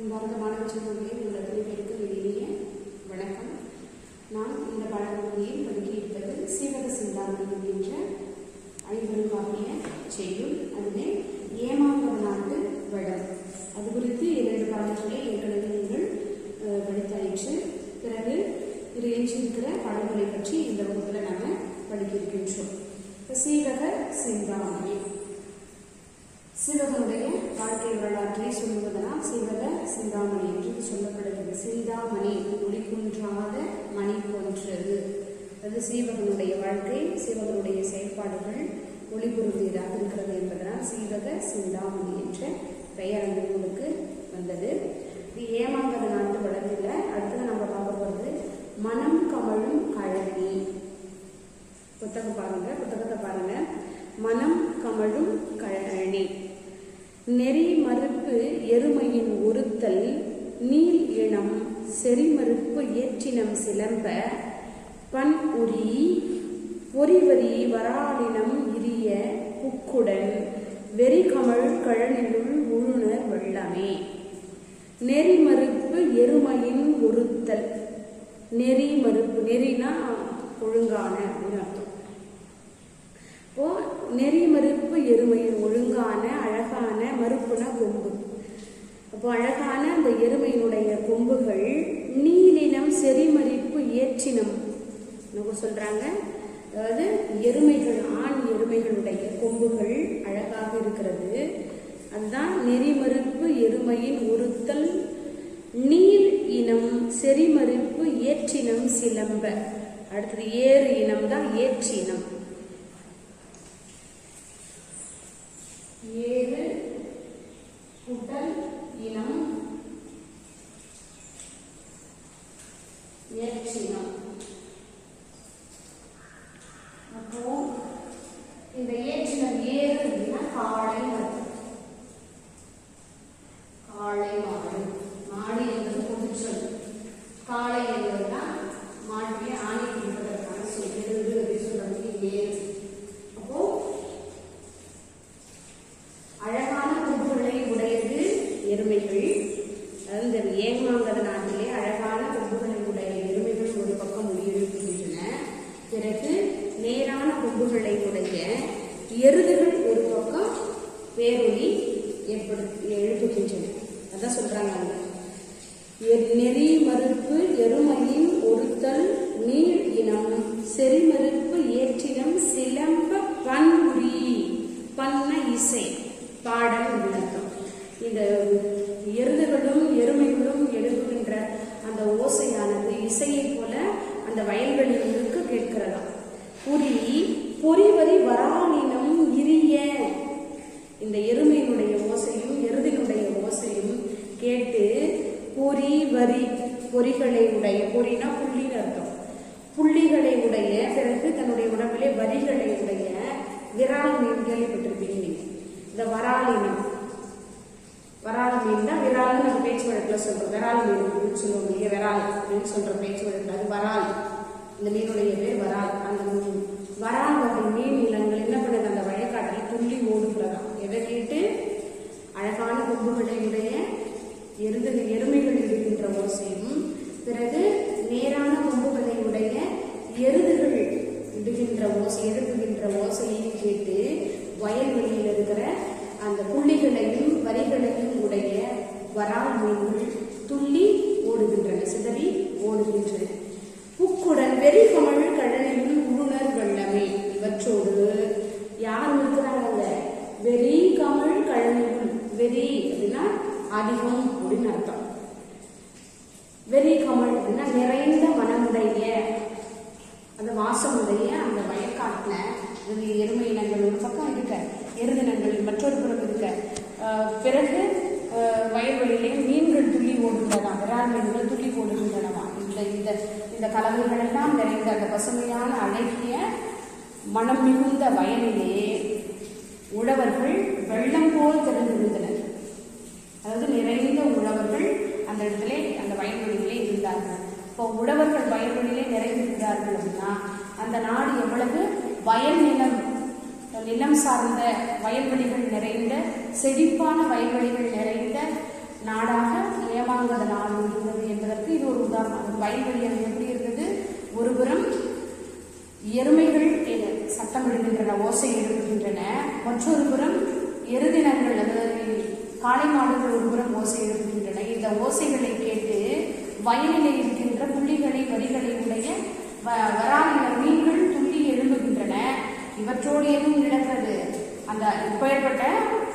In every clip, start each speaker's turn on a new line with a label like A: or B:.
A: அன்பார்ந்த மாணவ செல்வங்களே, உங்கள் அத்தனை பேருக்கு இனிய வணக்கம். நான் இந்த பாடப்பகுதியில் படிக்க இருப்பது சீவக சிந்தாமணி என்கின்ற ஐம்பெருங்காப்பிய செய்யுள். அதிலே ஏமாங்கவ நாட்டு வடம், அது குறித்து 2 பாடல்களை ஏற்கனவே நீங்கள் படித்தாயிற்று. பிறகு இது எஞ்சியிருக்கிற பாடல்களை பற்றி இந்த வகுப்பில் நாம் படிக்க இருக்கின்றோம். சீவக சிந்தாமணி, சிவகனுடைய வாழ்க்கை வரலாற்றை சொல்லுவதனால் சீவக சிந்தாமணி என்று சொல்லப்படுகிறது. சிந்தாமணி ஒளிக்குன்றாத மணி போன்றது. அது சீவகனுடைய வாழ்க்கை, சீவகனுடைய செயல்பாடுகள் ஒளி பொருந்தியதாக இருக்கிறது என்பதனால் சீவக சிந்தாமணி என்ற பெயர் அந்த நூலுக்கு வந்தது. இது ஏமாங்கவ நாட்டு வடத்தில். அடுத்தது நம்ம பார்க்க போகிறது மனம் கமழும் கழனி. புத்தகத்தை பாருங்க. மனம் கமழும் கழனி. நெறி மறுப்பு எருமையின் ஒருத்தல், நீள் இனம் செறிமறுப்பு ஏற்றினம் சிலம்ப, பண் உரி பொறிவரி வராளினம் இரிய புக்குடன் வெறிகமழ் கழனிலுள் உழுணர் வெள்ளமே. நெறி மறுப்பு எருமையின் ஒருத்தல். நெறி மறுப்பு, நெறினா ஒழுங்கான அப்படின்னு அர்த்தம். இப்போ நெறி மறுப்பு எருமையின் ஒழுங்கான அழகான, மறுப்புனா கொம்பு. அப்போ அழகான அந்த எருமையினுடைய கொம்புகள் நீலினம் செறிமறிப்பு ஏற்றினம் என்ன சொல்றாங்க. அதாவது எருமைகள், ஆண் எருமைகளுடைய கொம்புகள் அழகாக இருக்கிறது. அதுதான் நெறிமறுப்பு எருமையின் ஒருத்தல், நீள் இனம் செறிமறிப்பு ஏற்றினம் சிலம்ப. அடுத்தது ஏறு இனம் தான் ஏற்றினம். ஏறு உடல் இனம் ஏற்றினம். அப்போ இந்த ஏற்றினம் ஏறு அப்படின்னா காளை மாடு. மாடு என்பது பொதுச்சொல். காளை என்பதுதான் மாடுடைய ஆணை என்பதற்கான சொல். எருது அப்படின்னு சொல்றதுக்கு ஏறு. அப்போ அழகான கொம்புகளை உடையது எருமைகள். அந்த ஏமாங்கவ நாட்டிலே அழகான கொம்புகளை உடைய எருமைகள் ஒரு பக்கம் எழுப்புகின்றன. பிறகு நேரான கொம்புகளை உடைய எருதுகள் ஒரு பக்கம் பேரொலி எழுப்புகின்றன. அதான் சொல்றாங்க. நெறி மறுப்பு எருமையின் ஒருத்தல், நீள் இனம் செறிமறுப்பு ஏற்றினம் சிலம்ப, பண் உரி. பண்ண இசை, பாடல் விளக்கம். இந்த எருதுகளும் எருமைகளும் எழுப்புகின்ற அந்த ஓசையானது இசையை போல அந்த வயல்வெளிகளுக்கு கேட்கிறதாம். புரி பொறிவரி வராளினம் இரிய. இந்த எருமையினுடைய ஓசையும் எருதினுடைய ஓசையும் கேட்டு பொறி வரி, பொறிகளை உடைய, பொறினா புள்ளின்னு அர்த்தம், புள்ளிகளை உடைய, பிறகு தன்னுடைய உடம்பிலே வரிகளை உடைய விரால் மீன் கேள்விப்பட்டிருப்பீங்க நீங்க. இந்த வராலினம், வரால் மீன் தான் விரால்னு நம்ம பேச்சு வழக்கில் சொல்றோம். விரால் மீன் அப்படின்னு சொல்லுவோம் இல்லையா, விரால் அப்படின்னு சொல்ற பேச்சு வழக்கில் அது வரால். இந்த மீனுடைய பேர் வரால். அந்த வரால் வகை மீன் நிலங்கள் என்ன பண்ணுது, அந்த வயக்காட்டில் துள்ளி ஓடுகிறதாம். எதை கேட்டு? அழகான கொம்புகளை உடைய எருமைகள் இருக்கின்ற ஓசையும், பிறகு நேரான கொம்புகளை உடைய எருதுகள் இடுகின்ற ஓசை, எழுப்புகின்ற ஓசையையும் கேட்டு வயல்வெளியில் இருக்கிற அந்த புள்ளிகளையும் வரிகளையும் உடைய வரால் மீன்கள் துள்ளி ஓடுகின்றன, சிதறி ஓடுகின்றன. புக்குடன் வெறிகமழ் கழனியுள் உழுணர் வெள்ளமே. இவற்றோடு யார் இருக்கிறாங்க? வெறிகமழ் கழனியுள். வெறி அப்படின்னா அதிகம் அப்படின்னு அர்த்தம். வெறிகமழ் அப்படின்னா நிறைந்த மனமுடைய, அந்த வாசமுடைய அந்த வயக்காட்டில் எருமை இனங்கள் ஒரு பக்கம் இருக்க, எருதினங்கள் மற்றொரு புறம் இருக்க, பிறகு வயல்வெளியிலே மீன்கள் துள்ளி ஓடுகின்றன, விரால் மீன்கள் துள்ளி ஓடுகின்றனவா. இந்த கலவைகள் எல்லாம் நிறைந்த அந்த பசுமையான அழகிய மனம் மிகுந்த வயலிலே உழவர்கள் வெள்ளம் போல் திறந்திருந்தனர். அதாவது நிறைந்த உழவர்கள் அந்த இடத்துல, அந்த வயல்வெளியிலே இருந்தார்கள். இப்போ உழவர்கள் வயல்வெளியிலே நிறைந்திருக்கிறார்கள் அப்படின்னா அந்த நாடு எவ்வளவு வயல் நிலம், நிலம் சார்ந்த வயல்வெளிகள் நிறைந்த, செழிப்பான வயல்வெளிகள் நிறைந்த நாடாக வயல்வெளி அது எப்படி இருந்தது? ஒருபுறம் எருமைகள் சத்தமிடுகின்றன, ஓசை எழுப்புகின்றன, மற்றொரு புறம் எருதினங்கள் அதாவது காளை மாடுகள் ஒரு புறம் ஓசை எழுப்புகின்றன. இந்த ஓசைகளை கேட்டு வயலில் இருக்கின்ற புள்ளிகளை வரிகளை உடைய வராலின மீன்கள் துள்ளி எழும்புகின்றன. இவற்றோடு எதுவும் நடக்கிறது? அந்த இப்பேற்பட்ட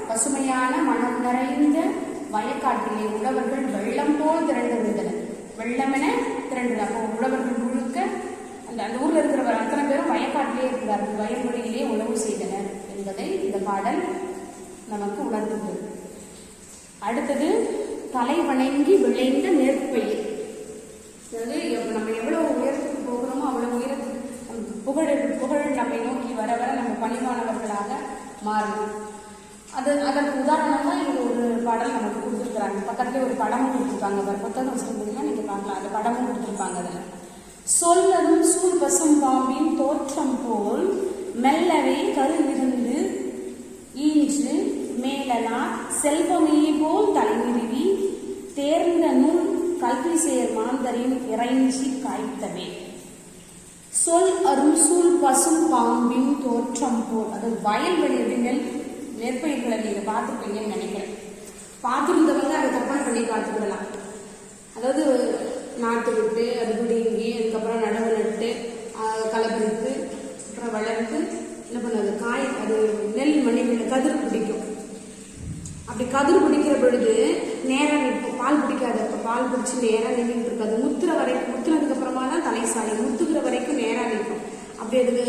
A: பசுமையான மனம் நிறைந்த வயக்காட்டிலே உழவர்கள் வெள்ளம் போல் திரண்டிருந்தனர். வெள்ளமென திரண்டது. அப்போ உழவர்கள் முழுக்க அந்த ஊர்ல இருக்கிறவர் அத்தனை பேரும் வயக்காட்டிலே இருக்கிறார்கள், வயல்வெளியிலே உழவு செய்தனர் என்பதை இந்த பாடல் நமக்கு உணர்த்துகிறது. அடுத்தது தலை வணங்கி விளைந்த நெற்பயிர். அதாவது நம்ம எவ்வளவு உயரத்துக்கு போகிறோமோ அவ்வளவு உயரத்துக்கு புகழ் நம்மை நோக்கி வர வர நம்ம பணிவானவர்களாக மாறும். அதற்கு உதாரணமா இங்க ஒரு பாடல் நமக்கு கொடுத்துருக்குறாங்க. பக்கத்துல ஒரு படமும் கொடுத்துருப்பாங்க. புத்தகம் சொல்லுங்கன்னா நீங்க பார்க்கலாம், அந்த படமும் கொடுத்துருப்பாங்க. அதுல சொல்லதும் சூழ் பசும் பாம்பின் தோற்றம் போல் மெல்லவே கருவிருந்து ஈன்று மேலனார் செல்வமே போல் தலைநிறுவி தேர்ந்த நூல் கல்வி சேர் மாந்தரின் இறைஞ்சி காய்த்தவே. சொல் அரும் சூழ் பசும் பாம்பின் தோற்றம் போல், அது வயல்வெளி நெற்பயிர்களை நீங்க பார்த்துருப்பீங்கன்னு நினைக்கிறேன். பார்த்துருந்தவங்க அதை கற்பனை பண்ணி பார்த்துக்கிடலாம். அதாவது நாட்டு விட்டு அது குடிங்கி அதுக்கப்புறம் நடவு நட்டு களைப்பறித்து அப்புறம் வளர்த்து என்ன பண்ணது காய் அது நெல் மணிகள் கதிர் பிடிக்கும். அப்படி கதிர் பிடிக்கிற பொழுது நேரம் நிற்போம். பால் பிடிக்காது. அப்போ பால் பிடிச்சி நேரம் நின்றுட்டு இருக்காது. முத்துனதுக்கு அப்புறமா தான் தலைசாலை முத்துக்கிற வரைக்கும் நேரம் நிற்கும். அப்படி அதுக்கு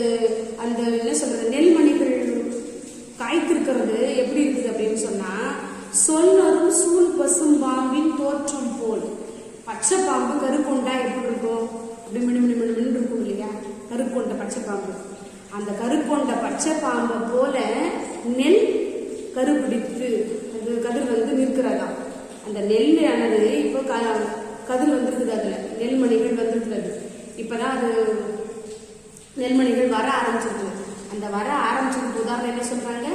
A: அந்த என்ன சொல்றது நெல்மணிகள் காய்த்திருக்கிறது எப்படி இருக்குது அப்படின்னு சொன்னா, சொல்லரும் சூழ் பசும் பாம்பின் தோற்றம் போல். பச்சை பாம்பு கருக்கொண்டா எப்படி இருக்கும்? அப்படி மின்னு இருக்கும் இல்லையா? கருக்கொண்ட பச்சை பாம்பு. அந்த கருக்கொண்ட பச்சை பாம்பை போல நெல் கருப்பிடித்து அது கதிர் நிற்கிறதா. அந்த நெல் ஆனது இப்போ கதிர் வந்துருக்குது. அதுல நெல்மணிகள் வந்துருக்குது. இப்பதான் அது நெல்மணிகள் வர ஆரம்பிச்சிருக்கு. அந்த வர ஆரம்பிச்சதுக்கு உதாரணம் என்ன சொல்றாங்க?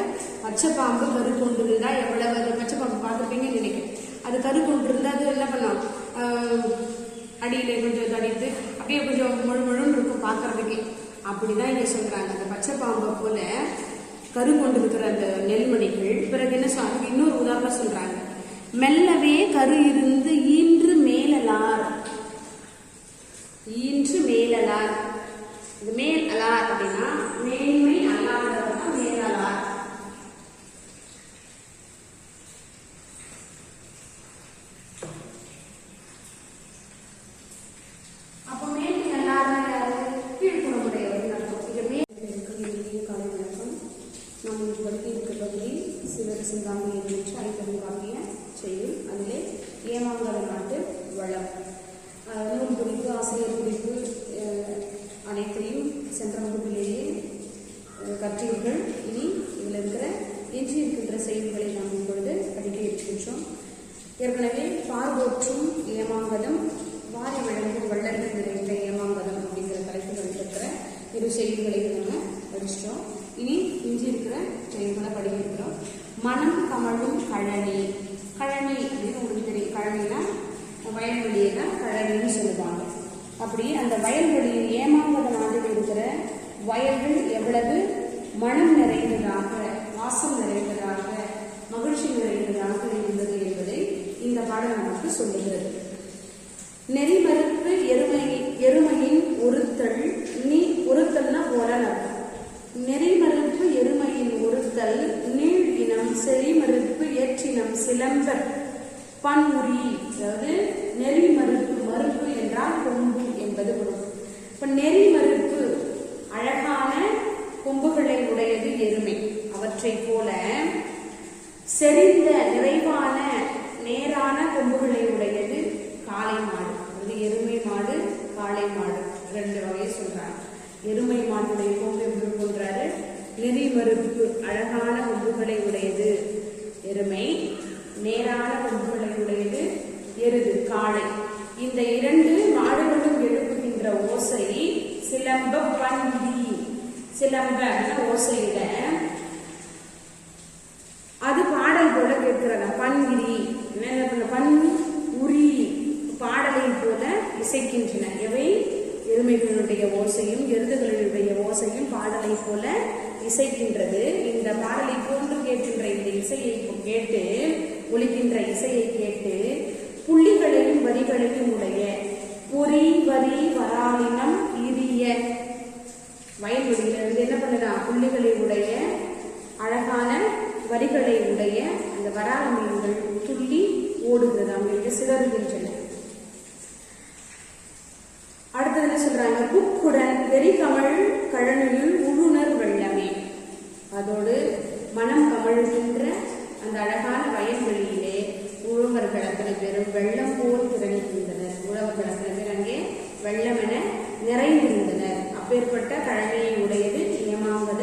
A: பச்சை பாம்பு கரு கொண்டு இருந்தா எவ்வளவு, அது பச்சை பாம்பு பார்த்துருப்பீங்கன்னு நினைக்கிறேன். அது கரு கொண்டு இருந்தா அது என்ன பண்ணலாம், அடியில கொஞ்சம் தடித்து அப்படியே கொஞ்சம் முழுன்னு இருக்கும் பார்க்கறதுக்கே. அப்படிதான் இங்க சொல்றாங்க. அந்த பச்சை பாம்பை போல கரு கொண்டு இருக்கிற அந்த நெல்மணிகள். பிறகு என்ன சொல்றாங்க? இன்னொரு உதாரணம் சொல்றாங்க. மெல்லவே கரு இருந்து ஈன்று மேலலார். ஈன்று மேலலார். இது மேல் அலார் அப்படின்னா மேன்மை அல்லாதவர்தான் மேலலார். அப்போ மேன்மை அல்லாதவர் யாரு? கீழ்குணமுடையவர் அர்த்தம். இது மேல் காலை வணக்கம். நாம் பற்றி இருக்கிற பகுதி சிவர் சிந்தாமி என்று ஐம்பதுவாகிய செய்யும். அதிலே ஏமாங்கல நாட்டு வளம், நூல் குறிப்பு, ஆசிரியர் குறிப்பு அனைத்தையும் சென்ற வகுப்பிலேயே கற்றீர்கள். இனி இதில் இருக்கிற எஞ்சி இருக்கின்ற செய்திகளை நாம் இப்பொழுது படிக்க இருக்கின்றோம். ஏற்கனவே பார்வோற்றும் ஏமாங்கலம், வாரி வழங்கும் வள்ளல்கள் நிறைந்த ஏமாங்கலம் அப்படிங்கிற தலைப்புகள் இருக்கிற இரு செய்திகளை நம்ம படிச்சிட்டோம். இனி எஞ்சி இருக்கிற செய்திகளை படிக்க இருக்கிறோம். மனம் கமழும் கழனி. கழனி அப்படின்னு உங்களுக்கு தெரியும். கழனினா வயல்வெளியை தான் கழனின்னு சொல்லுவாங்க. அப்படி அந்த வயல்வெளியில் ஏமாங்கல நாட்டில் இருக்கிற வயல்கள் எவ்வளவு மனம் நிறைந்ததாக, வாசம் நிறைந்ததாக, மகிழ்ச்சி நிறைந்ததாக இருந்தது என்பதை இந்த பாடல் நமக்கு சொல்லுகிறது. நெறிமறுப்பு எருமையின் ஒருத்தல். ஒருத்தல்னா போலன் அர்த்தம். நெறிமறுப்பு எருமையின் ஒருத்தல் நீள் இனம் செறிமறுப்பு ஏற்றினம் சிலம்பர் பன்முறி. அதாவது நெறி மறுப்பு, மறுப்பு என்றால் கொம்பு என்பது பொருள். இப்ப நெறி மறுப்பு அழகான கொம்புகளை உடையது எருமை. அவற்றை போல செறிந்த நிறைவான நேரான கொம்புகளை உடையது காளை மாடு. அது எருமை மாடு, காளை மாடு ரெண்டு வகையை சொல்றாங்க. எருமை மாட்டுடைய கொம்பு எப்படி சொல்றாரு? நெறி மறுப்பு அழகான கொம்புகளை உடையது எருமை, நேரான கொம்புகளை உடையது எருது காளை. இந்த இரண்டு மாடுகளும் எழுப்புகின்ற ஓசை சிலம்ப பன்வி. சிலம்ப ஓசையிட அது பாடல் போல கேட்கிறதா. பன்கிரி பன் உரி பாடலை போல இசைக்கின்றன. எவை? எருமைகளுடைய ஓசையும் எருதுகளுடைய ஓசையும் பாடலை போல இசைக்கின்றது. இந்த பாடலை போன்று கேட்கின்ற இந்த இசையை கேட்டு, ஒலிக்கின்ற இசையை கேட்டு, புள்ளிகளையும் வரிகளையும் உடைய பொறி வரி வராலினம் இரிய வயல்வெளியிலிருந்து என்ன பண்ணுதா? புள்ளிகளை உடைய அழகான வரிகளை உடைய அந்த வரால மீன்கள் துள்ளி ஓடுகிறது, அவங்க சிதறுகின்றன. அடுத்தது என்ன சொல்றாங்க? புக்குடன் வெறி கமழ் கழனியில் உழுணர் வெள்ளமே. அதோடு மனம் கமழ்கின்ற அந்த அழகான வயல்வெளியிலே உழவர்கள் அத்தனை பேரும் வெள்ளம் போல் திரண்டிருந்தனர். உழவர்கள் அத்தனை பேர் அங்கே வெள்ளம் என நிறைந்திருந்தனர். அப்பேற்பட்ட கழனியை உடையது ஏமாங்கத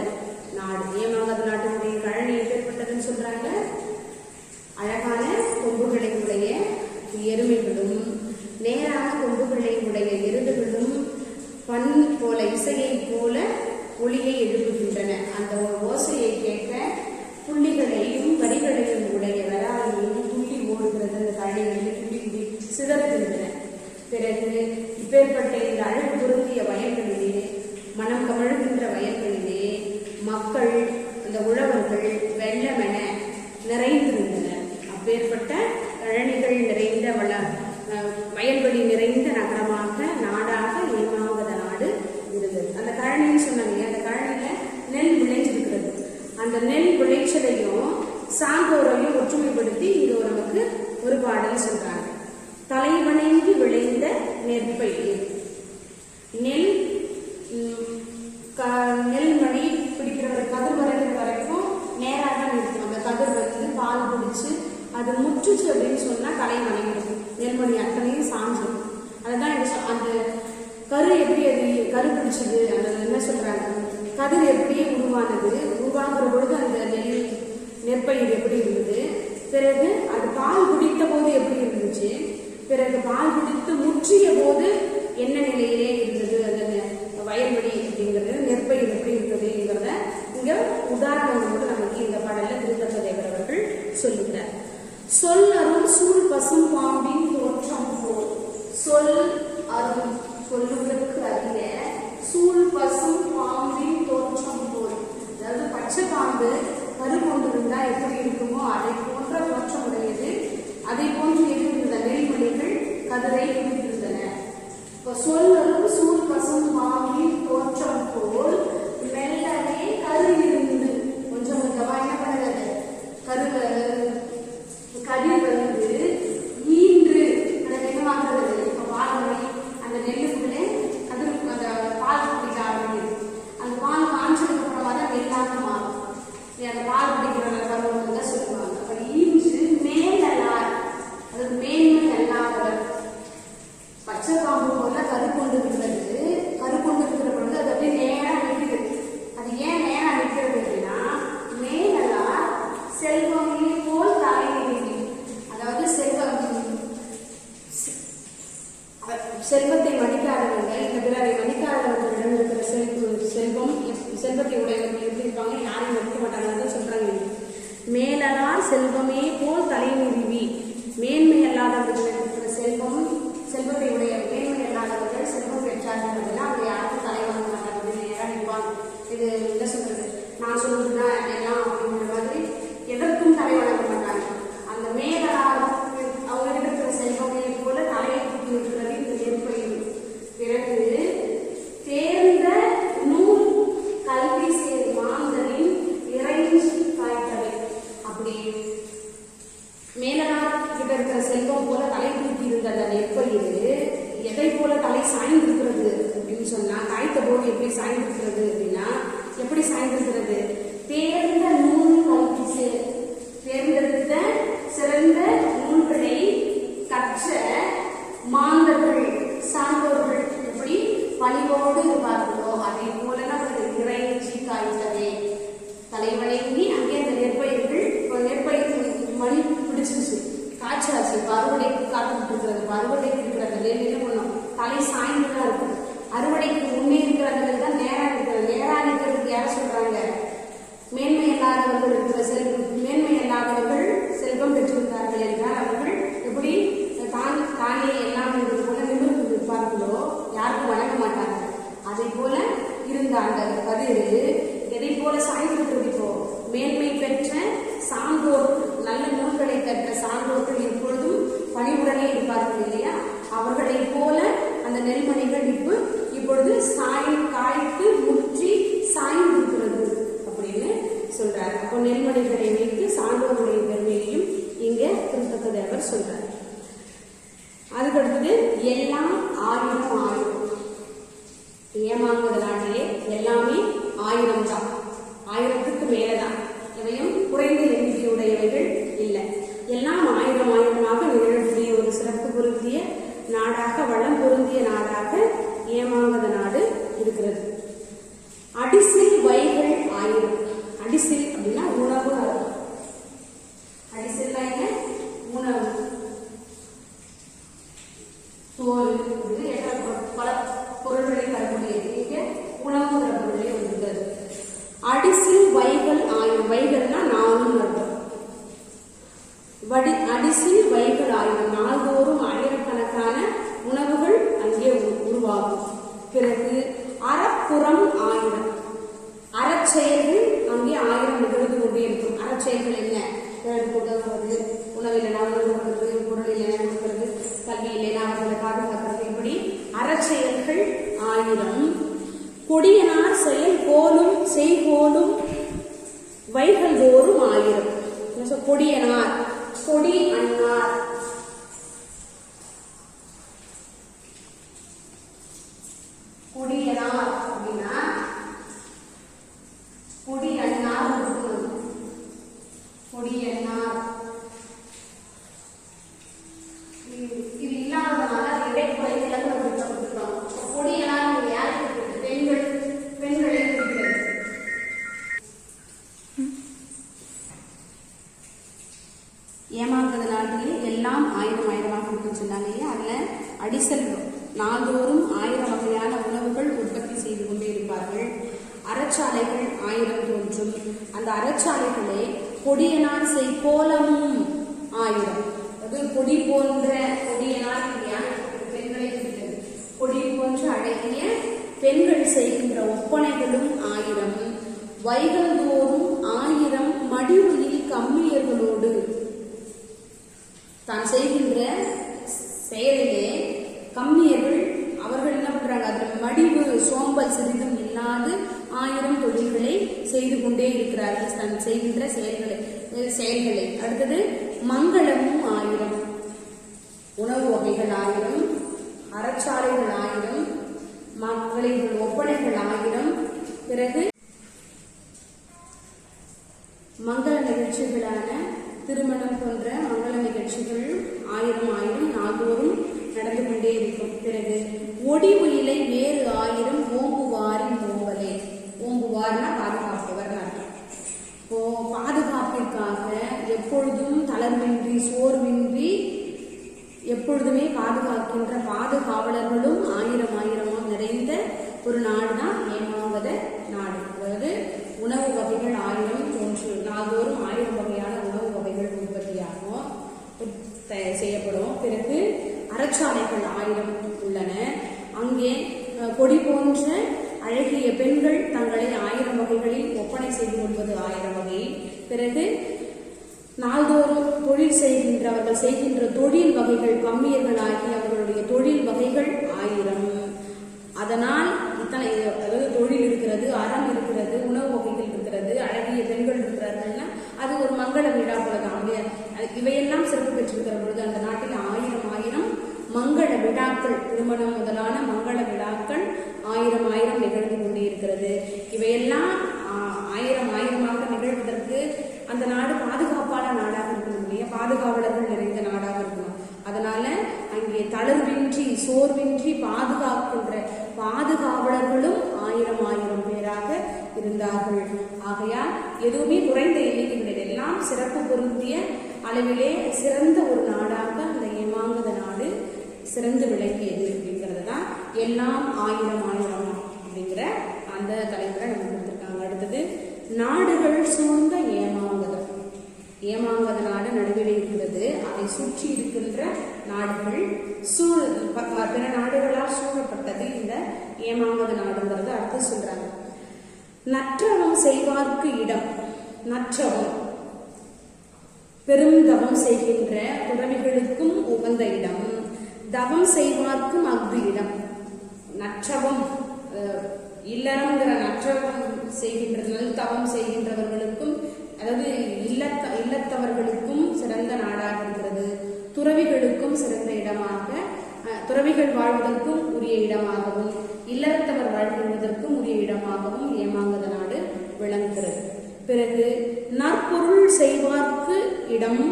A: நாடு. ஏமாங்கத நாட்டினுடைய கழனி எப்பேற்பட்டதுன்னு சொல்றாங்க? அழகான கொம்புகளை உடைய எருமைகளும் நேரான கொம்புகளை உடைய எருதுகளும் பண் போல இசையை போல ஒளியை எழுப்புகின்றன. அந்த ஓசையை கேட்க புள்ளிகளையும் வரிகளையும் உடைய வராலையும் துள்ளி ஓடுகிறது. அந்த கழனிகளில் துள்ளி சிதறுகின்றன. பிறகு இப்பேற்பட்ட இந்த அழகு பொருந்திய வயல்களிலே, மனம் கமழ்கின்ற வயல்களிலே மக்கள், அந்த உழவர்கள் வெள்ளமென நிறைந்திருந்தனர். அப்பேற்பட்ட கழனிகள் நிறைந்த வயல்வெளி நிறைந்த நகரமாக, நாடாக ஏமாங்கத நாடு இருந்தது. அந்த கழனின்னு சொன்னாங்க, அந்த கழனியில நெல் விளைஞ்சிருக்கிறது. அந்த நெல் விளைச்சலையும் சான்றோரையும் ஒற்றுமைப்படுத்தி இங்க நமக்கு ஒரு பாடல் சொல்றாங்க. தலைவணங்கி விளைந்த நெற்பயிர். நெல்மணி பிடிக்கிற கதிர் வரைகிற வரைக்கும் நேராக தான் இருக்கும். அந்த கதிர் வந்து பால் பிடிச்சு அது முற்றுச்சு அப்படின்னு சொன்னா களை வணங்கிடும். நெல்மணி அத்தனையும் சாஞ்சிடும். அதுதான் அந்த கரு எப்படி அது கரு பிடிச்சது, அந்த என்ன சொல்றாங்க, கதிர் எப்படி உருவானது, உருவாகிற பொழுது அந்த நெற்பயிர் எப்படி இருந்தது, பிறகு அது பால் குடித்த போது எப்படி இருந்துச்சு, பிறகு பால் குடித்து முற்றிய போது என்ன நிலையிலே இருந்தது அந்த வயல்வெளி அப்படிங்கிறது, நெற்பயிர் எப்படி இருந்ததுங்கிறத இங்க உதாரணங்களோடு நமக்கு இந்த பாடல்ல திருத்தக்க தேவர் அவர்கள் சொல்லுகிறார். சொல் அருள் சூழ் பசும் பாம்பின் தோற்றம் போல். சொல் அருள் சொல்லுவதற்கு அறிய, சூழ் பசும் பாம்பின் தோற்றம் போல். அதாவது பச்சை பாம்பு கரு கொண்டிருந்தா எப்படி இருக்குமோ அதை போன்ற தோற்றம் உடையது. அதை போன்று இருந்த நெல்மணிகள் கதிரை இருந்தன. சொல்லலும் சூழ் பசும் பாம்பின் தோற்றம் போல் மெல்லவே கரு இருந்து, கொஞ்சம் கொஞ்சமா என்ன பண்ணுறது, கதிர் வந்து ஈன்று அதை என்னவாகிறது, இப்போ பால்வழி அந்த நெல்லுக்குள்ளே கதிர் அந்த பால் குடிக்க ஆரம்பிக்குது. அந்த பால் காய்ச்சதுக்கு அப்புறமா தான் நெல்லாக மாறும். அந்த பால் குடிக்கிற பருவம் தான் சொல்லுவாங்க. அப்ப ஈன்று மேலார், அது மேன்மை அல்லாதவர். பச்சை பாம்பு போல கரு கொண்டு இருக்கிறது, கரு கொண்டு இருக்கிற பொழுது அது அப்படியே நேரா நிற்குது. அது ஏன் நேரா நிற்கிறது அப்படின்னா, மேலார் செல்வமே போல் தலைநிலை. அதாவது செல்வத்தை மதிக்காதவங்க, இந்த பிறரை மதிக்காதவர்களிடம் இருக்கிற செல்வத்தை உடையவர்கள் எப்படி இருப்பாங்க, யாரையும் மதிக்க மாட்டாங்கன்னு சொல்றாங்க. மேலார் செல்வமே போல் தலைநிறுவி, மேன்மை அல்லாதவர்கள் இருக்கிற செல்வத்தை உடைய மேன்மை அல்லாதவர்கள் செல்வம் பெற்றார்கள், அவங்க யாருக்கும் தலை வாங்க மாட்டாங்க, நேராக நிற்பாங்க. இது என்ன சொல்றது, நான் சொல்றதுதான் எல்லாம் அப்படிங்கிற மாதிரி எதற்கும் தலை வழங்க மாட்டாங்க. அந்த மேலார் அவங்க இருக்கிற செல்வமே போல தலையை தூக்கி இருக்கிறது இந்த நெற்பயிர். பிறகு தேர்ந்த நூல் கல்வி சேர் மாந்தரின் இறைஞ்சி காய்த்தவை. அப்படி மேலார் கிட்ட இருக்கிற செல்வம் போல தலை தூக்கி இருந்த அந்த நெற்பயிர் எதை போல தலை சாய்ந்திருக்கிறது அப்படின்னு சொன்னா, காய்த்த போது எப்படி சாய்ந்திருக்கிறது அப்படின்னா, எப்படி சாய்ந்திருக்கிறது, தேர்ந்த நூல் கல்வி சேர், தேர்ந்தெடுத்த சிறந்த நூல்களை கற்ற மாந்தர்கள் சான்றோர்கள் எப்படி பணிவோடு இருப்பார்களோ அதை போல இறைஞ்சி காய்த்தவை. தலைவணங்கி அங்கே அந்த நெற்பயிர் மணி பிடிச்சிருச்சு, காய்ச்சாச்சு, அறுவடைக்கு காத்துக்கிட்டு இருக்கிறது. அறுவடைக்கு இருக்கிற அந்த நெல் என்ன பண்ணும், தலை சாய்ந்துதான் இருக்கும். அறுவடைக்கு முன்னே இருக்கிற நெல் தான் நேரா இருக்கிறது. நேரா இருக்கிறதுக்கு யார சொல்றாங்க, மேன்மை இல்லாதவர்கள் இருக்கிற மேன்மை இல்லாதவர்கள் செல்வம் பெற்றிருந்தார்கள் என்றால் அவர்கள் எப்படி தானே எல்லாம் என்பது போல நிமிர்ந்து இருப்பார்கள். நெல்மணிகள் இப்பொழுது காய்த்து முற்றி சாய்ந்திருக்கிறது அப்படின்னு சொல்றாரு. அப்போ நெல்மணிகளை வைத்து சான்றோருடைய பெருமையையும் இங்க திருத்தக்கதேவர் சொல்றாரு. அதுக்கடுத்தது எல்லாம் 1000 ஏமாங்குத நாட்டிலே எல்லாமே 1000 தான், 1000க்கு மேலதான். எவையும் குறைந்த எண்ணிக்கையுடையவைகள் இல்லை. எல்லாம் 1000 நிகழக்கூடிய ஒரு சிறப்பு பொருந்திய நாடாக, வளம் பொருந்திய நாடாக ஏமாங்கத நாடு இருக்கிறது. அடிசில் வைகள் 1000. அடிசில் அப்படின்னா உணவு. அடிசில் உணவு, தோல், பல பொருள்களை தரக்கூடியது. இங்க உணவுங்கிற பொருளே வந்துள்ளது. அடிசில் வைகள் 1000. வைகள்னா 4 அர்த்தம். அடிசில் வைகள் 1000. நாள்தோறும் ஆயிரக்கணக்கான உணவுகள் அங்கே உருவாகும். பிறகு அறப்புறம் 1000. அறச்செயல்கள் அங்கே 1000 நிகழ்ந்து கொண்டே இருக்கும். அறச்செயல்கள் என்ன? கொடுக்கிறது, உணவில்லைனா உணவு கொடுக்கிறது, பொருள் இல்லைனா கொடுக்கிறது, கல்வி இல்லைனா அவர்களை பாதுகாக்கிறது, இப்படி அறச்செயல்கள் 1000. கொடியனார் செயல் போலும் செய்கோலும் வைகள் தோறும் 1000. கொடியனார், கொடி அண்ணார், கொடியனார் அப்படின்னா கொடி அண்ணார், கொடி அண்ணார் இது இல்லாததுனால இடைக்குறைகளை கொடுத்துருக்கோம். கொடியனார் யாருக்கு பெண்கள், பெண்களை குறிக்கிறது. ஏமாங்கத நாட்டிலே எல்லாம் 1000 கொடுத்து சொன்னாங்க இல்லையா? அதுல அடிசல் நாள்தோறும் 1000 வகையான உணவுகள் உற்பத்தி செய்து கொண்டே இருப்பார்கள். அறச்சாலைகள் 1000 தோன்றும். அந்த அறச்சாலைகளே கொடியனார் செய்கோலமும் 1000. அது கொடி போன்ற கொடியனார் பெண்களை குறிக்கிறது. கொடி போன்ற அழகிய பெண்கள் செய்கின்ற ஒப்பனைகளும் 1000. வைகள் தோறும் 1000 மடிவுயில் கம்மியர்களோடு தான் செய்கின்ற செயலிலே கம்மியர்கள் அவர்கள் என்ன பண்றாங்க? அதுல மடிவு சோம்பல் சிறிதும் இல்லாது 1000 தொழில்களை செய்து கொண்டே இருக்கிறார்கள், தான் செய்கின்ற செயல்களை. அடுத்தது மங்களமும் 1000. உணவு வகைகள் 1000, அறச்சாலைகள் 1000, மகளிர்கள் ஒப்பனைகள் 1000. பிறகு மங்கள நிகழ்ச்சிகளான திருமணம் போன்ற மங்கள நிகழ்ச்சிகள் 1000 நாள்தோறும் நடந்து கொண்டே இருக்கும். பிறகு ஒடி உயிலை வேறு 1000 ஓம்புவாரின் ஓம்பலே. ஓம்புவார்னா பாதுகாப்பவர் அர்த்தம். இப்போ பாதுகாப்பிற்காக எப்பொழுதும் தளர்வின்றி சோர்வின்றி எப்பொழுதுமே பாதுகாக்கின்ற பாதுகாவலர்களும் 1000 நிறைந்த ஒரு நாடு தான் ஏமாங்கத நாடு. அதாவது உணவு வகைகள் 1000 தோன்று. நாள்தோறும் 1000 வகையான உணவு வகைகள் உற்பத்தியாகும், செய்யப்படும். பிறகு அறச்சாலைகள் 1000 உள்ளன. அங்கே கொடி போன்ற அழகிய பெண்கள் தங்களை 1000 வகைகளில் ஒப்பனை செய்து கொள்வது 1000 வகை. பிறகு நாள்தோறும் தொழில் செய்கின்றவர்கள் செய்கின்ற தொழில் வகைகள் கம்மியர்கள் ஆகி அவர்களுடைய தொழில் வகைகள் 1000. அதனால் இத்தனை, அதாவது தொழில் இருக்கிறது, அறம் இருக்கிறது, உணவு வகைகள் இருக்கிறது, அழகிய பெண்கள் இருக்கிறார்கள்னா அது ஒரு மங்கள விழா போலதான். இவையெல்லாம் சிறப்பு பெற்றிருக்கிற பொழுது அந்த நாட்டில் 1000 மங்கள விழாக்கள், திருமணம் முதலான மங்கள விழாக்கள் 1000 நிகழ்ந்து கொண்டே இருக்கிறது. இவையெல்லாம் 1000 நிகழ்வதற்கு அந்த நாடு பாதுகாப்பான நாடாக இருக்கணும் இல்லையா? பாதுகாவலர்கள் நிறைந்த நாடாக இருக்கணும். அதனால அங்கே தளர்வின்றி சோர்வின்றி பாதுகாக்கின்ற பாதுகாவலர்களும் 1000 பேராக இருந்தார்கள். ஆகையால் எதுவுமே குறைந்த எண்ணிக்கைகளில் எல்லாம் சிறப்பு பொருந்திய அளவிலே சிறந்த ஒரு நாடாக அந்த ஏமாங்கத நாடு சிறந்து விளங்கியது. அப்படிங்கிறது தான் எல்லாம் 1000 அப்படிங்கிற அந்த தலைமுறை நமக்கு கொடுத்துருக்காங்க. அடுத்தது நாடுகள் சூழ்ந்த ஏமாங்கதம். ஏமாங்கத நாடு நடுவில் இருக்கிறது, அதை சுற்றி இருக்கின்ற நாடுகள் பிற நாடுகளால் சூழப்பட்டது இந்த ஏமாங்கத நாடுங்கிறத அடுத்து சொல்றாங்க. நற்றவம் செய்வார்க்கு இடம். நற்றவம் பெரும் தவம் செய்கின்ற துறவிகளுக்கும் உகந்த இடம். தவம் செய்வார்க்கும் அஃது இடம். நற்றவம் இல்லறங்கிற நற்றவம் செய்கின்ற நல்தவம் செய்கின்றவர்களுக்கும், அதாவது இல்லத்தவர்களுக்கும் சிறந்த நாடாக இருக்கிறது. துறவிகளுக்கும் சிறந்த இடமாக, துறவிகள் வாழ்வதற்கும் உரிய இடமாகவும் இல்லறத்தவர் வாழ்வதற்கும் உரிய இடமாகவும் ஏமாங்கத நாடு விளங்குகிறது. பிறகு நற்பொருள் செய்வார்க்கு இடம்,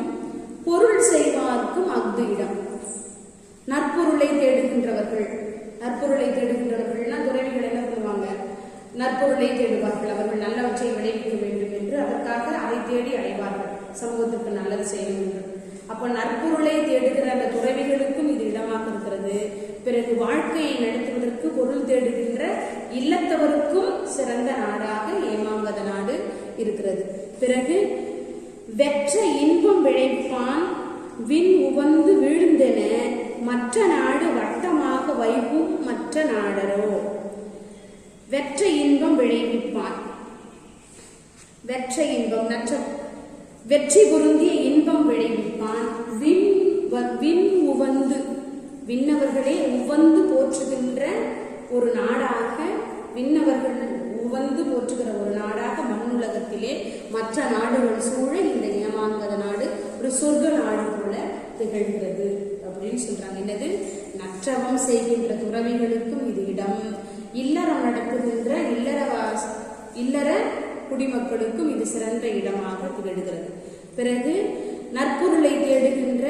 A: பொருள் செய்வார்க்கும் அஃது இடம். நற்பொருளை தேடுகின்றவர்கள், நற்பொருளை தேடுகின்றவர்கள்னா துறவிகள் என்ன பண்ணுவாங்க? நற்பொருளை தேடுவார்கள். அவர்கள் நல்லவற்றை விளைவிக்க வேண்டும் என்று, அதற்காக அதை தேடி அடைவார்கள், சமூகத்துக்கு நல்லது செய்யும் என்று. அப்ப நற்பொருளை தேடுகிற அந்த துறவிகளுக்கும் இது இடமாக இருக்கிறது. பிறகு வாழ்க்கையை நடத்துவதற்கு பொருள் தேடுகின்ற இல்லத்தவருக்கும் சிறந்த நாடாக ஏமாங்கத நாடு இருக்கிறது. பிறகு வெற்ற இன்பம் விளைப்பான் விண் உவந்து வீழ்ந்தென மற்ற நாடு வட்டமாக வைகும் மற்ற நாடரோ. வெற்ற இன்பம் விளைவிப்பான், வெற்ற இன்பம் வெற்றி பொருந்திய இன்பம் விளைவிப்பான் விண் உவந்து, விண்ணவர்களே உவந்து போற்றுகின்ற ஒரு நாடாக, விண்ணவர்கள் உவந்து போற்றுகிற ஒரு நாடாக மண்ணுலகத்திலே மற்ற நாடுகள் சூழ இந்த ஏமாங்கத நாடு ஒரு சொர்க்க நாடு போல திகழ்கிறது அப்படின்னு சொல்றாங்க. என்னது? நற்றவம் செய்கின்ற துறவிகளுக்கும் இது இடம், இல்லறம் நடத்துகின்ற இல்லற குடிமக்களுக்கும் இது சிறந்த இடமாக திகழ்கிறது. பிறகு நற்பொருளை தேடுகின்ற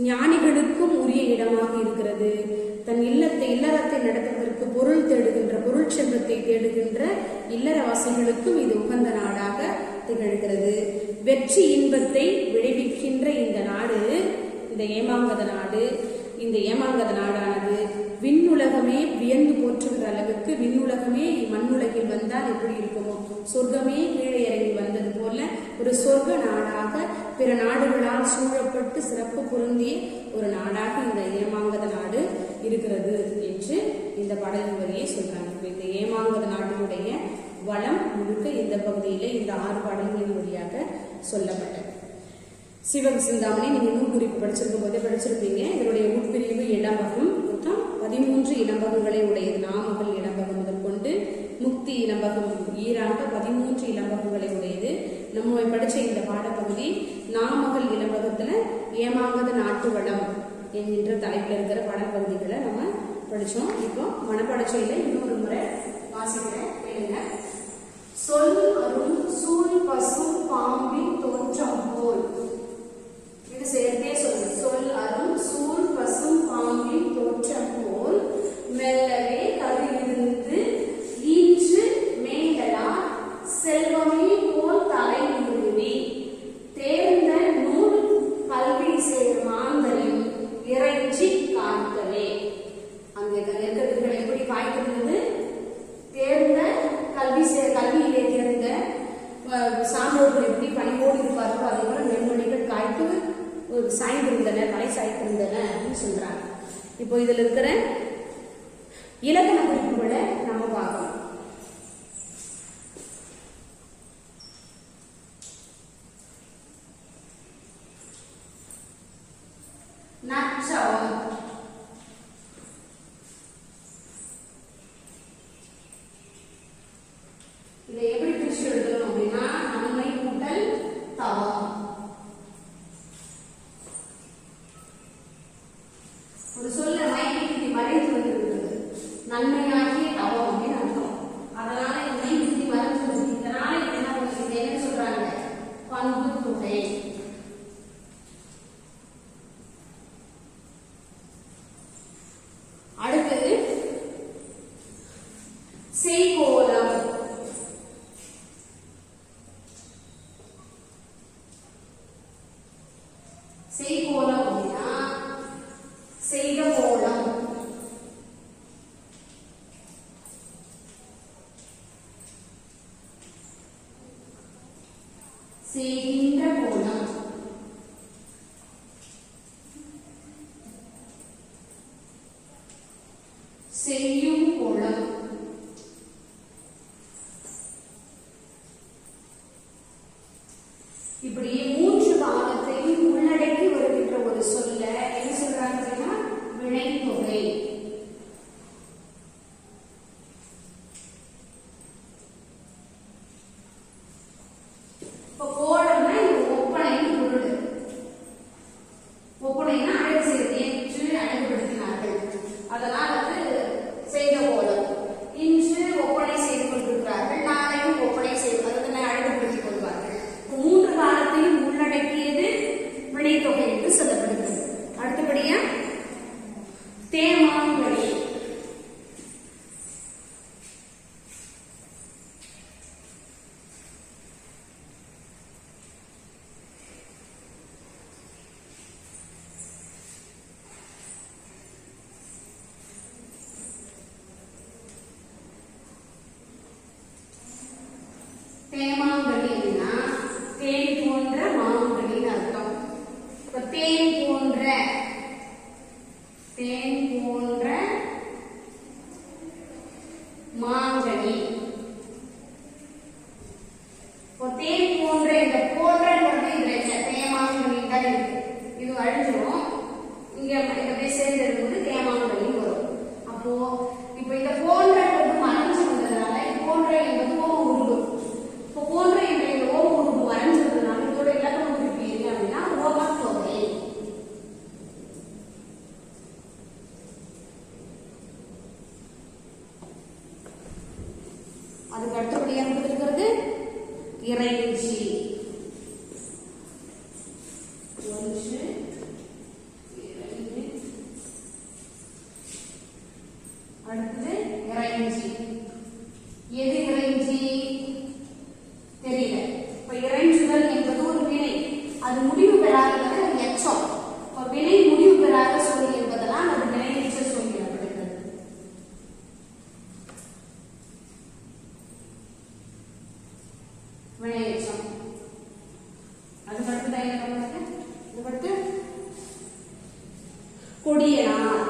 A: ஞானிகளுக்கும் உரிய இடமாக இருக்கிறது. தன் இல்லறத்தை நடத்துவதற்கு பொருள் தேடுகின்ற, பொருள் செல்வத்தை தேடுகின்ற இல்லறவாசிகளுக்கும் இது உகந்த நாடாக திகழ்கிறது. வெற்றி இன்பத்தை விளைவிக்கின்ற இந்த நாடு, இந்த ஏமாங்கத நாடு, இந்த ஏமாங்கத நாடானது விண்ணுலகமே வியந்து போற்றுகிற அளவுக்கு, விண்ணுலகமே மண்ணுலகில் வந்தால் எப்படி இருக்குமோ, சொர்க்கமே கீழே இறங்கி வந்தது போல ஒரு சொர்க்க நாடாக, பிற நாடுகளால் சூழப்பட்டு சிறப்பு பொருந்திய ஒரு நாடாக இந்த ஏமாங்கத நாடு இருக்கிறது என்று இந்த பாடலின் வழியே சொல்றாங்க. இந்த ஏமாங்கத நாட்டினுடைய வளம் முழுக்க இந்த பகுதியிலே இந்த 6 பாடல்களின் வழியாக சொல்லப்பட்டது. சிவகசிந்தாமணி நீங்க நூற்குறிப்பு படிச்சிருக்கும் போதே படிச்சிருப்பீங்க. இதனுடைய உட்பிரிவு இடம்பகம் மொத்தம் 13 இளம்பகங்களை உடையது. நாமகள் இளம்பகம் முதல் கொண்டு முக்தி இளம்பகம் ஈராக 13 இளம்பகங்களை உடையது. நம்ம படிச்ச இந்த பாடப்பகுதி நாமகள் இளம்பகத்துல ஏமாங்கத நாட்டு வளம் என்கின்ற தலைப்பில் இருக்கிற பாடப்பகுதிகளை நம்ம படிச்சோம். இப்போ மனப்படச்சையில இன்னொரு முறை வாசிக்கிறேன், கேளுங்க. சொல் அரும் சூழ் பசும் பாம்பின் தோற்றம் போல், இது சேர்த்தே சொல்லு. சொல் அரும் சூழ் பசும் பாம்பின் தோற்றம் போல் மெல்லவே கருவிருந்து ஈன்று மேங்கலார் செல்வமே போல் தலை நிறுவி தேர்ந்த நூல் கல்வி சேர் மாந்தரின் இறைச்சி காய்க்கவே. அங்கே நெற்கதிர்கள் எப்படி காய்க்கிறது? தேர்ந்த கல்வியிலே தேர்ந்த சான்றோர்கள் எப்படி பணியோடு இருப்பார்களோ அதே போல நெல்மணிகள் காய்த்து சாய்ந்திருந்தன, தலை சாய்த்திருந்தன அப்படின்னு சொல்றாங்க. இப்போ இதுல இருக்கிற இலக்கண குறிப்புகளை நம்ம பார்க்கலாம். நற்றவம், இதை எப்படி பிரிச்சு எழுதணும் அப்படின்னா நன்மை கூட்டல் தவம். ஒரு சொல்ல மைவிகுதி மறைந்து வந்திருக்கிறது, நன்மையாகிய தவம் அப்படின்னு அர்த்தம். அதனால இந்த மைவிகுதி மறைஞ்சு வந்து இதனால என்ன சொல்றாங்க? பண்பு தொகை. அடுத்தது செய்கோலம். செய்கோலம் அப்படின்னா செய்த கோலம். செய்கின்ற கோலம். செய்யும் கோலம். இப்படி 3 பாகத்தையும் உள்ளடக்கி வருகின்ற ஒரு சொல்ல என்ன சொல்றாங்க? வினைத்தொகை. அதனால் செய்த போதும். இன்று ஒப்பனை செய்து கொண்டிருக்கிறார்கள், நாளையும் ஒப்பனை செய்து அதனை அழகுபடுத்திக் கொள்வார்கள். 3 காலத்தையும் உள்ளடக்கியது வினைத்தொகை என்று சொல்லப்படுகிறது. அடுத்தபடியா தேமாங்கனி. தேமாங்கனின்னா தேன் போன்ற மாங்கனின்னு அர்த்தம். இப்ப தேன் போன்ற மாங்கனி. இப்போ தேன் போன்ற இந்த போன்றன்றது இதுல இல்ல, தேமாங்கனி தான் இருக்கு. இது அழிஞ்சிடும். இங்க அப்படியே சேர்ந்து தேமாங்கனி வரும். அப்போ இப்ப இந்த போன்றன்றது மறைஞ்சு வந்ததுனால போன்ற என்பது ஓம் உருவு. இப்போ போன்ற என்ற இந்த ஓம் உருவு மறைஞ்சதுனால இதோட இலக்கண குறிப்பு என்ன அப்படின்னா ஓமத்தொகை. அதுக்கு அடுத்தபடியாக இருக்கிறது இறைஞ்சி. அடுத்தது இறைஞ்சி. எது இறைஞ்சி தெரியல. இப்ப இறைஞ்சுதல் என்பது ஒரு வினை, அது முடிவு பெறாதது எச்சம். வினை முடிவு பெறாத சொல் என்பதெல்லாம் அது வினையற்ற சொல் எனப்படுகிறது. வினையச்சம். அதுக்கடுத்து அதுக்கடுத்து கொடியனார்.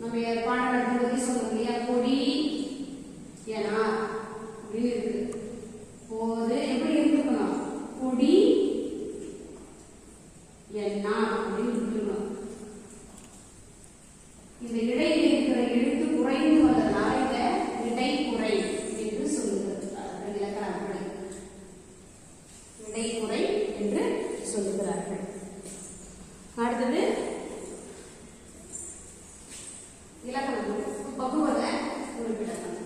A: நம்ம பாடம் பத்தி சொன்னோம் இல்லையா, கொடி எனார் அப்படின்னு இருக்கு. போது எப்படி இருக்கணும், கொடி என்னா அப்படின்னு இருக்கணும். இந்த இடையில இருக்கிற எழுத்து குறைந்து வந்ததுனால இந்த இடைக்குறை என்று சொல்லுகிறது. இலக்கணப்படி இடைக்குறை என்று சொல்லுகிறார்கள். அடுத்தது இலக்கணம் பகுவத குறிப்பிடணும்.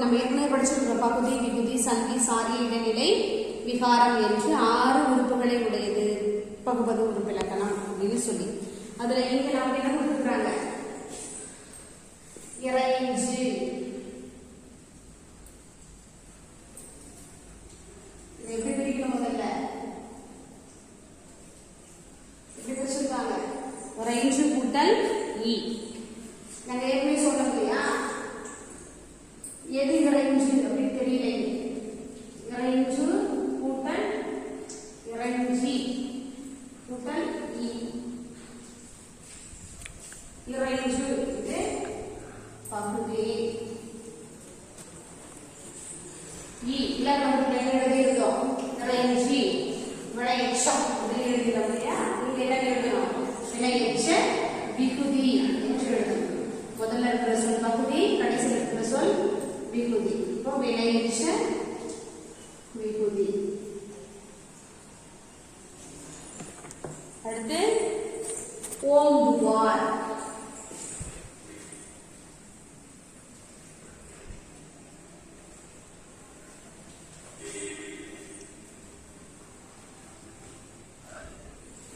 A: நம்ம ஏற்கனவே படிச்சிருக்கிற பகுதி, விகுதி, சந்தி, சாரி, இடைநிலை, விகாரம் என்று 6 உறுப்புகளை உடையது பகுபத உறுப்பிலக்கணம் அப்படின்னு சொல்லி அதுல இங்க நம்ம என்ன கொடுத்துருக்காங்க, இறைஞ்சி. எப்படி பிரிக்கணும், முதல்ல எப்படி பிரிச்சிருக்காங்க, இறைஞ்சு கூட்டல் இ. நாங்க ஏற்கனவே சொன்னோம் இல்லையா, எது இறைஞ்சு அப்படின்னு தெரியல. இறைஞ்சு கூட்டல் இறைஞ்சி கூட்டல் இ. இறைஞ்சு இது பகுதி. இ இலக்கணத்துல என்ன எழுதியிருந்தோம், இறைஞ்சி வினையெச்சம் அப்படின்னு எழுதினோம் இல்லையா. இங்க என்ன எழுதணும், வினையெச்ச விகுதி என்று எழுதணும். முதல்ல இருக்கிற சொல் பகுதி, கடைசியில் இருக்கிற சொல் விகுதி. இப்போ வினையெச்ச விகுதி. அடுத்து ஓம்புவார்.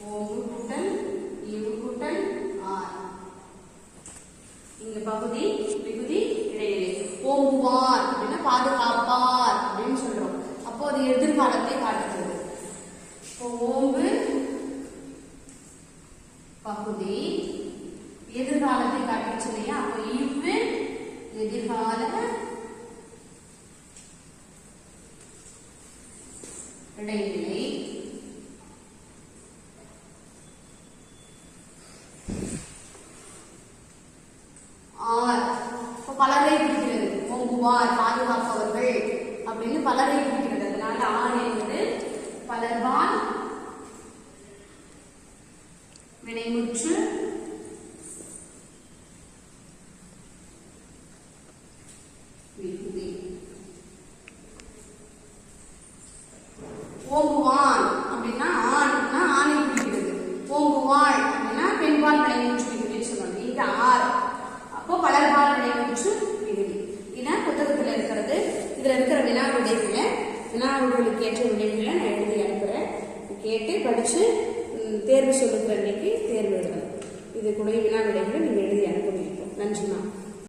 A: ஓம்பு கூட்டல் இவு கூட்டல் ஆர். இங்க பகுதி, விகுதி, இடைநிலை. ஓம்புவார் அப்படின்னா பாதுகாப்பார் அப்படின்னு சொல்றோம். அப்போ அது எதிர்காலத்தை காட்டுகிறது. இப்போ ஓம்பு பகுதி எதிர்காலத்தை காட்டுச்சு இல்லையா. அப்போ இவ்வு எதிர்கால இடைநிலை. ஆர் பலரை குறிக்கிறது. ஓம்புவார் பாதுகாப்பவர்கள் அப்படின்னு பலரை குறிக்கிறது. அதனால ஆர் என்பது பலர்வான் வினைமுற்று விகுதி. வினாவுகளுக்கு ஏற்ற விடைகளை நான் எழுதி அனுப்புகிறேன். கேட்டு படித்து தேர்வு சொல்லுகிற அன்னைக்கு தேர்வு எழுதணும். இது கூட வினா விடைகளை நீங்கள் எழுதி அனுப்ப முடியும். நன்றிமா.